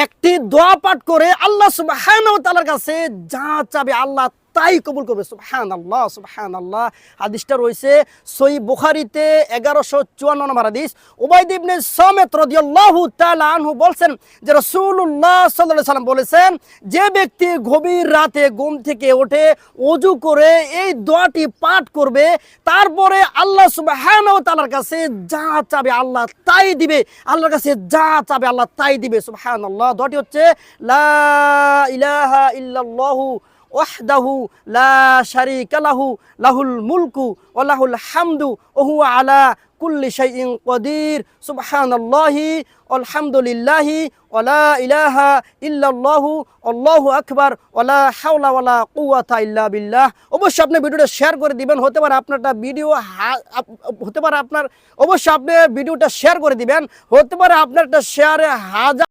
একটি দোয়া পাঠ করে আল্লাহ সুবহানাহু ওয়া তাআলার কাছে যা চাবে আল্লাহ তাই কবুল করবে। সুবহানাল্লাহ, সুবহানাল্লাহ। হাদিসটা রয়েছে সহিহ বুখারীতে 1154 নম্বর হাদিস। উবাইদ ইবনে সামিত রাদিয়াল্লাহু তাআলা আনহু বলছেন যে রাসূলুল্লাহ সাল্লাল্লাহু আলাইহি ওয়াসাল্লাম বলেছেন, যে ব্যক্তি গভীর রাতে ঘুম থেকে উঠে ওযু করে এই দোয়াটি পাঠ করবে, তারপরে আল্লাহ সুবহানাহু ওয়া তাআলার কাছে যা চাবে আল্লাহ তাই দিবে। আল্লাহর কাছে যা চাবে আল্লাহ তাই দিবে। সুবহানাল্লাহ। দোয়াটি হচ্ছে লা ইলাহা ইল্লাল্লাহু ওয়াহদাহু লা শারীকা লাহু লাহুল মুলকু ওয়া লাহুল হামদু ওয়া হুয়া আলা কুল্লি শাইইন কাদির। সুবহানাল্লাহি আলহামদুলিল্লাহি ওয়া লা ইলাহা ইল্লাল্লাহু আল্লাহু আকবার ওয়া লা হাওলা ওয়া লা কুওয়াতা ইল্লা বিল্লাহ। অবশ্যই আপনি ভিডিওটা শেয়ার করে দিবেন। হতে পারে আপনারটা ভিডিও হতে পারে আপনার, অবশ্যই আপনি ভিডিওটা শেয়ার করে দিবেন। হতে পারে আপনার একটা শেয়ারে হাজার